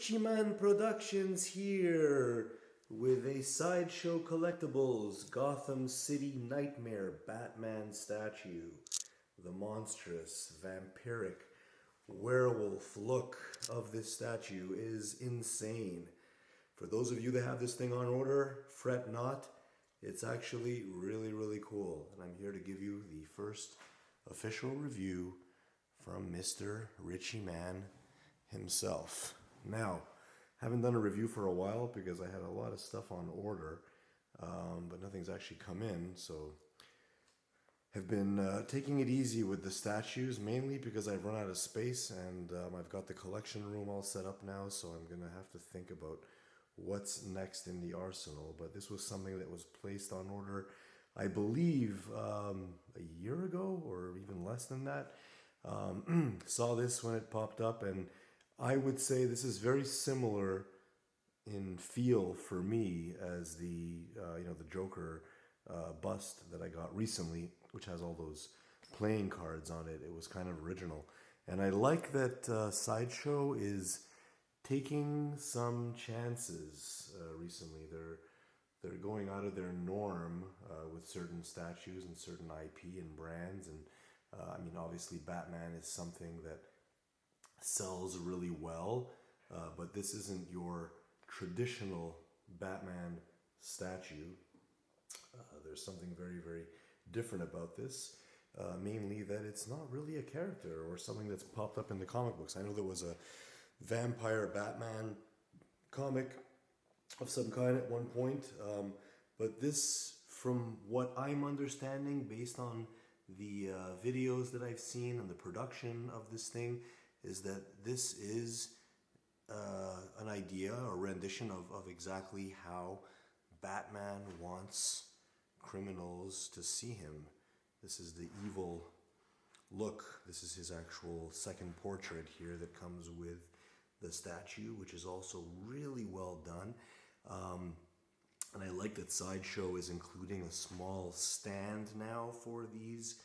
Richie Man Productions here with a Sideshow Collectibles Gotham City Nightmare Batman statue. The monstrous, vampiric, werewolf look of this statue is insane. For those of you that have this thing on order, fret not. It's actually really cool. And I'm here to give you the first official review from Mr. Richie Man himself. Now, haven't done a review for a while because I had a lot of stuff on order, but nothing's actually come in, so have been taking it easy with the statues, mainly because I've run out of space and I've got the collection room all set up now, so I'm gonna have to think about what's next in the arsenal. But this was something that was placed on order, I believe, a year ago or even less than that. Saw this when it popped up, and I would say this is very similar in feel for me as the the Joker bust that I got recently, which has all those playing cards on it. It was kind of original, and I like that Sideshow is taking some chances recently. They're going out of their norm with certain statues and certain IP and brands, and I mean, obviously Batman is something that sells really well, but this isn't your traditional Batman statue. There's something very different about this, mainly that it's not really a character or something that's popped up in the comic books. I know there was a vampire Batman comic of some kind at one point, but this, from what I'm understanding based on the videos that I've seen and the production of this thing, is that this is an idea or rendition of exactly how Batman wants criminals to see him. This is the evil look. This is his actual second portrait here that comes with the statue, which is also really well done. And I like that Sideshow is including a small stand now for these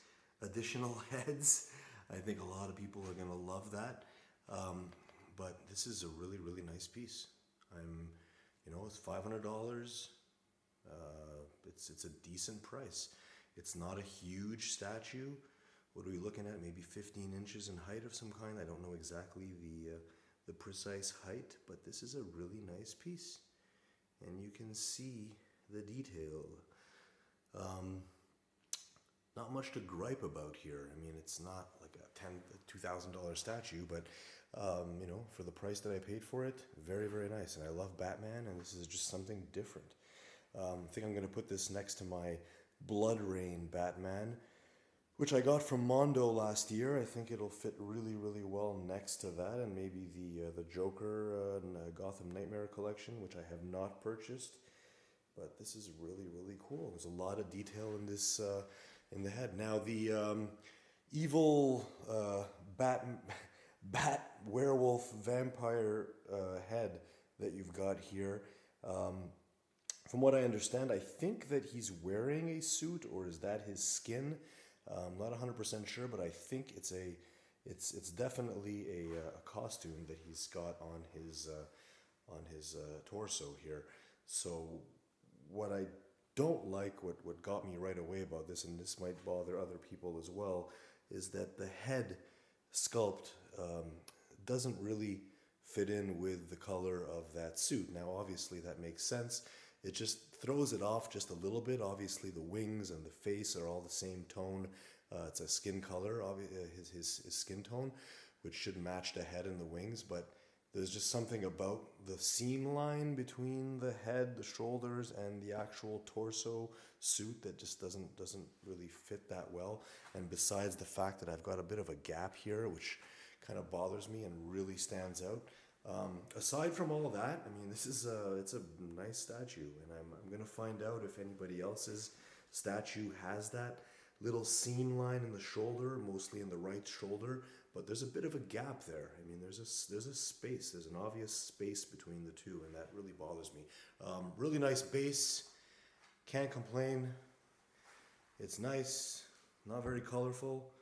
additional heads. I think a lot of people are going to love that. But this is a really nice piece. It's $500. It's a decent price. It's not a huge statue. What are we looking at? Maybe 15 inches in height of some kind. I don't know exactly the precise height, but this is a really nice piece. And you can see the detail. Not much to gripe about here. I mean, it's not like a $2,000 statue, but for the price that I paid for it, very nice. And I love Batman, and this is just something different. I think I'm going to put this next to my Blood Rain Batman, which I got from Mondo last year. I think it'll fit really well next to that, and maybe the Joker Gotham Nightmare collection, which I have not purchased. But this is really cool. There's a lot of detail in this in the head. Now the evil bat werewolf vampire head that you've got here. From what I understand, I think that he's wearing a suit, or is that his skin? I'm not 100% sure, but I think it's definitely a costume that he's got on his torso here. So what I don't like, what got me right away about this, and this might bother other people as well, is that the head sculpt doesn't really fit in with the color of that suit. Now, obviously, that makes sense. It just throws it off just a little bit. Obviously, the wings and the face are all the same tone. It's a skin color, his skin tone, which should match the head and the wings. But there's just something about the seam line between the head, the shoulders, and the actual torso suit that just doesn't really fit that well. And besides the fact that I've got a bit of a gap here, which kind of bothers me and really stands out. Aside from all that, I mean, this is it's a nice statue, and I'm gonna find out if anybody else's statue has that little seam line in the shoulder, mostly in the right shoulder, but there's a bit of a gap there. I mean, there's a space, there's an obvious space between the two, and that really bothers me. Really nice base, can't complain. It's nice, not very colorful,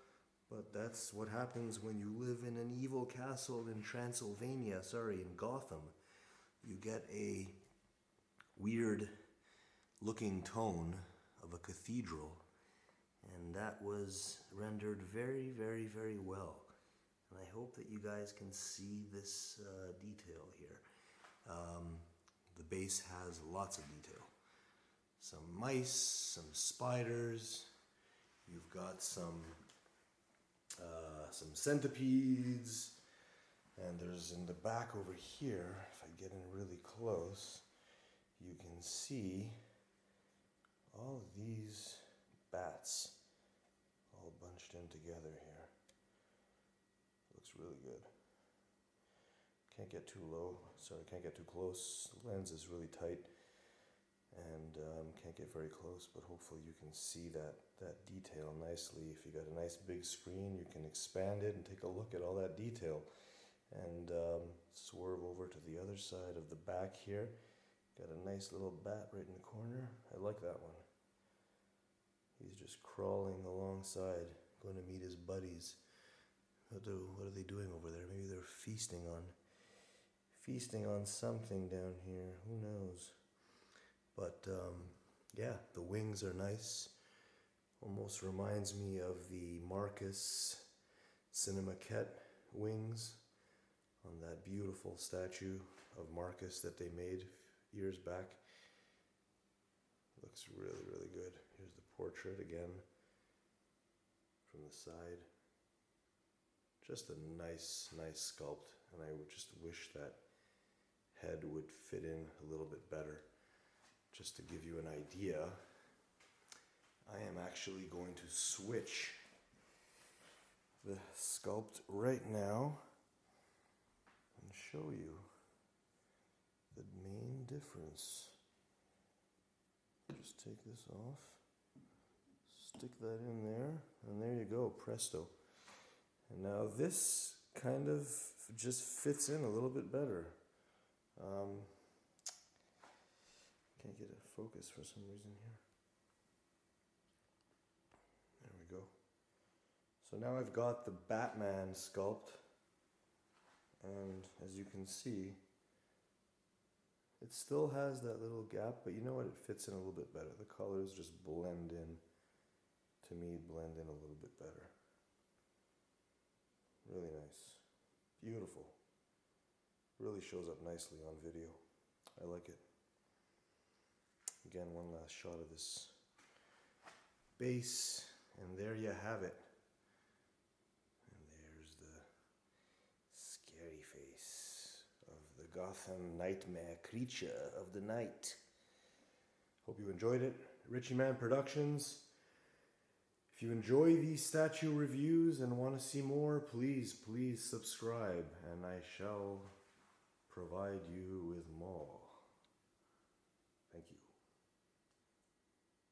But that's what happens when you live in an evil castle in Transylvania, in Gotham. You get a weird looking tone of a cathedral, and that was rendered very, very, very well. And I hope that you guys can see this detail here. The base has lots of detail. Some mice, some spiders, you've got some centipedes, and there's in the back over here, if I get in really close, you can see all of these bats all bunched in together here. Looks really good. Can't get too low, can't get too close. The lens is really tight and can't get very close, but hopefully you can see that detail nicely. If you got a nice big screen, you can expand it and take a look at all that detail. And swerve over to the other side of the back here. Got a nice little bat right in the corner. I like that one. He's just crawling alongside, going to meet his buddies. What are they doing over there? Maybe they're feasting on something down here. Who knows? But yeah, the wings are nice. Almost reminds me of the Marcus Cinemaquette wings on that beautiful statue of Marcus that they made years back. Looks really, really good. Here's the portrait again from the side. Just a nice sculpt, and I would just wish that head would fit in a little bit better. Just to give you an idea, I am actually going to switch the sculpt right now and show you the main difference. Just take this off, stick that in there, and there you go, presto. And now this kind of just fits in a little bit better. Can't get a focus for some reason here. There we go. So now I've got the Batman sculpt, and as you can see, it still has that little gap, but you know what? It fits in a little bit better. The colors just blend in, to me, blend in a little bit better. Really nice. Beautiful. Really shows up nicely on video. I like it. Again, one last shot of this base, and there you have it. And there's the scary face of the Gotham nightmare creature of the night. Hope you enjoyed it. Richie Man Productions. If you enjoy these statue reviews and want to see more, please subscribe, and I shall provide you with more. Thank you.